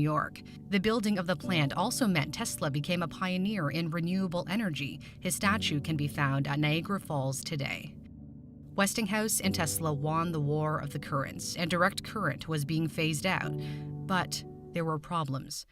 New York. The building of the plant also meant Tesla became a pioneer in renewable energy. His statue can be found at Niagara Falls today. Westinghouse and Tesla won the war of the currents, and direct current was being phased out. But there were problems.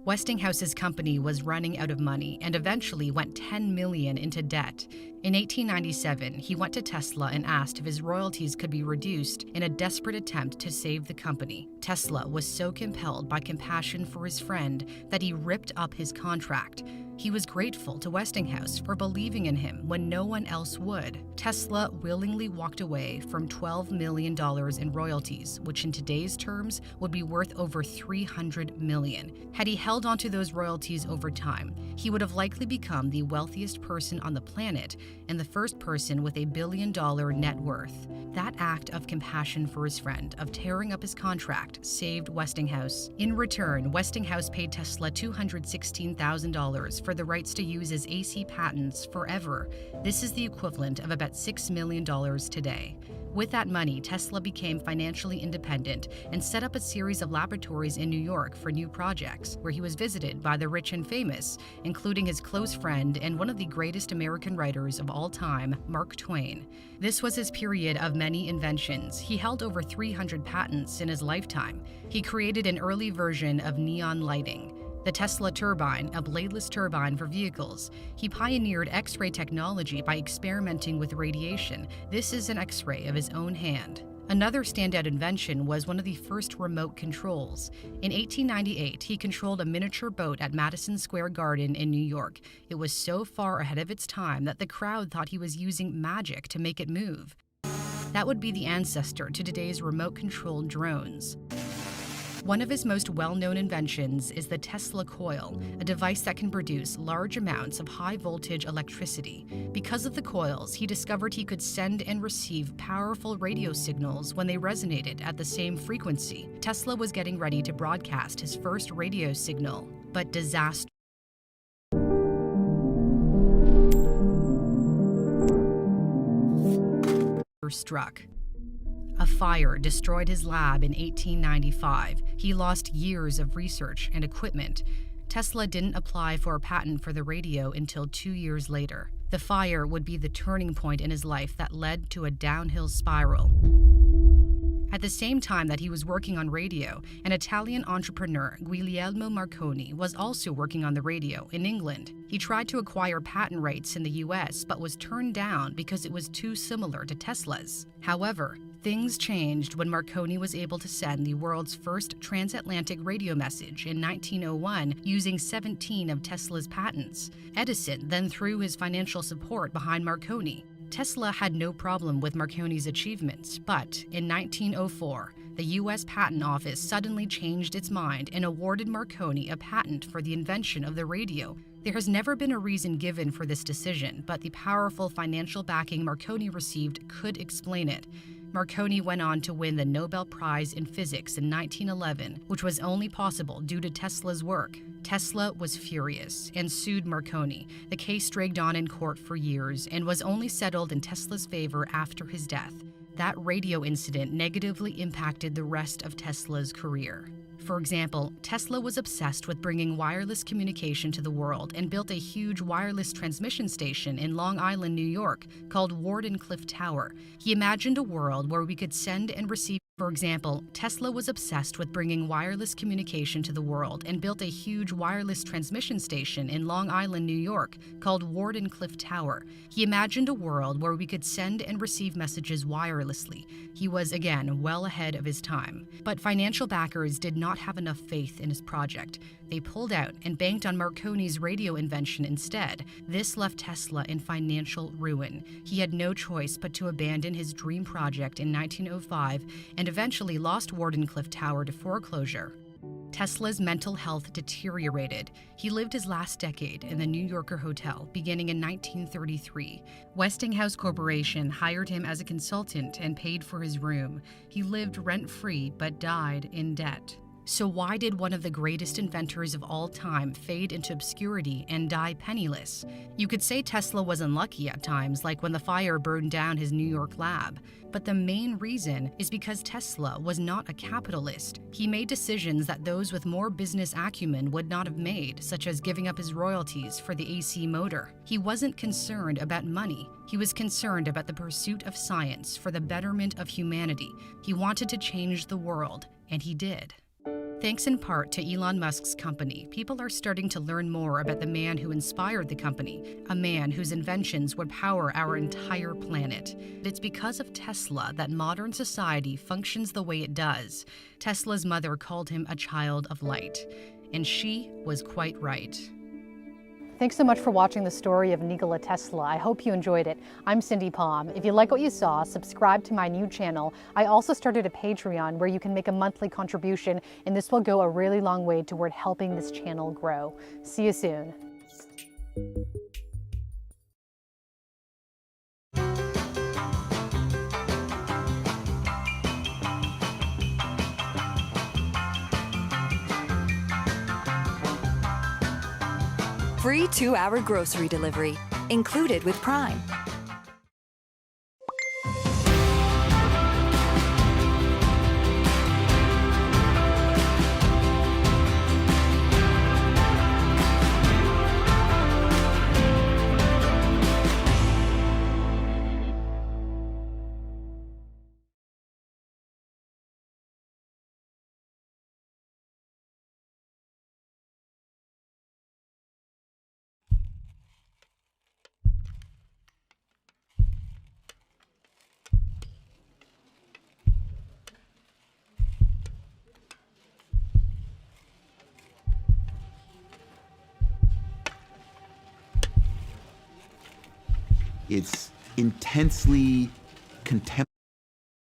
Westinghouse's company was running out of money and eventually went $10 million into debt. In 1897, he went to Tesla and asked if his royalties could be reduced in a desperate attempt to save the company. Tesla was so compelled by compassion for his friend that he ripped up his contract. He was grateful to Westinghouse for believing in him when no one else would. Tesla willingly walked away from $12 million in royalties, which in today's terms would be worth over $300 million. Had he held onto those royalties over time, he would have likely become the wealthiest person on the planet and the first person with $1 billion net worth. That act of compassion for his friend, of tearing up his contract, saved Westinghouse. In return, Westinghouse paid Tesla $216,000 for the rights to use his AC patents forever. This is the equivalent of about $6 million today. With that money, Tesla became financially independent and set up a series of laboratories in New York for new projects, where he was visited by the rich and famous, including his close friend and one of the greatest American writers of all time, Mark Twain. This was his period of many inventions. He held over 300 patents in his lifetime. He created an early version of neon lighting, the Tesla turbine, a bladeless turbine for vehicles. He pioneered X-ray technology by experimenting with radiation. This is an X-ray of his own hand. Another standout invention was one of the first remote controls. In 1898, he controlled a miniature boat at Madison Square Garden in New York. It was so far ahead of its time that the crowd thought he was using magic to make it move. That would be the ancestor to today's remote-controlled drones. One of his most well-known inventions is the Tesla coil, a device that can produce large amounts of high-voltage electricity. Because of the coils, he discovered he could send and receive powerful radio signals when they resonated at the same frequency. Tesla was getting ready to broadcast his first radio signal, but disaster struck. A fire destroyed his lab in 1895. He lost years of research and equipment. Tesla didn't apply for a patent for the radio until 2 years later. The fire would be the turning point in his life that led to a downhill spiral. At the same time that he was working on radio, an Italian entrepreneur, Guglielmo Marconi, was also working on the radio in England. He tried to acquire patent rights in the US, but was turned down because it was too similar to Tesla's. However, things changed when Marconi was able to send the world's first transatlantic radio message in 1901 using 17 of Tesla's patents. Edison then threw his financial support behind Marconi. Tesla had no problem with Marconi's achievements, but in 1904, the U.S. Patent Office suddenly changed its mind and awarded Marconi a patent for the invention of the radio. There has never been a reason given for this decision, but the powerful financial backing Marconi received could explain it. Marconi went on to win the Nobel Prize in Physics in 1911, which was only possible due to Tesla's work. Tesla was furious and sued Marconi. The case dragged on in court for years and was only settled in Tesla's favor after his death. That radio incident negatively impacted the rest of Tesla's career. For example, Tesla was obsessed with bringing wireless communication to the world and built a huge wireless transmission station in Long Island, New York, called Wardenclyffe Tower. He imagined a world where we could send and receive. For example, Tesla was obsessed with bringing wireless communication to the world and built a huge wireless transmission station in Long Island, New York, called Wardenclyffe Tower. He imagined a world where we could send and receive messages wirelessly. He was, again, well ahead of his time. But financial backers did not have enough faith in his project. They pulled out and banked on Marconi's radio invention instead. This left Tesla in financial ruin. He had no choice but to abandon his dream project in 1905 and eventually lost Wardenclyffe Tower to foreclosure. Tesla's mental health deteriorated. He lived his last decade in the New Yorker hotel, beginning in 1933. Westinghouse Corporation hired him as a consultant and paid for his room. He lived rent-free but died in debt. So why did one of the greatest inventors of all time fade into obscurity and die penniless? You could say Tesla was unlucky at times, like when the fire burned down his New York lab. But the main reason is because Tesla was not a capitalist. He made decisions that those with more business acumen would not have made, such as giving up his royalties for the AC motor. He wasn't concerned about money. He was concerned about the pursuit of science for the betterment of humanity. He wanted to change the world, and he did. Thanks in part to Elon Musk's company, people are starting to learn more about the man who inspired the company, a man whose inventions would power our entire planet. It's because of Tesla that modern society functions the way it does. Tesla's mother called him a child of light, and she was quite right. Thanks so much for watching the story of Nikola Tesla. I hope you enjoyed it. I'm Cindy Palm. If you like what you saw, subscribe to my new channel. I also started a Patreon where you can make a monthly contribution, and this will go a really long way toward helping this channel grow. See you soon. Free 2-hour grocery delivery, included with Prime. It's intensely contemplative.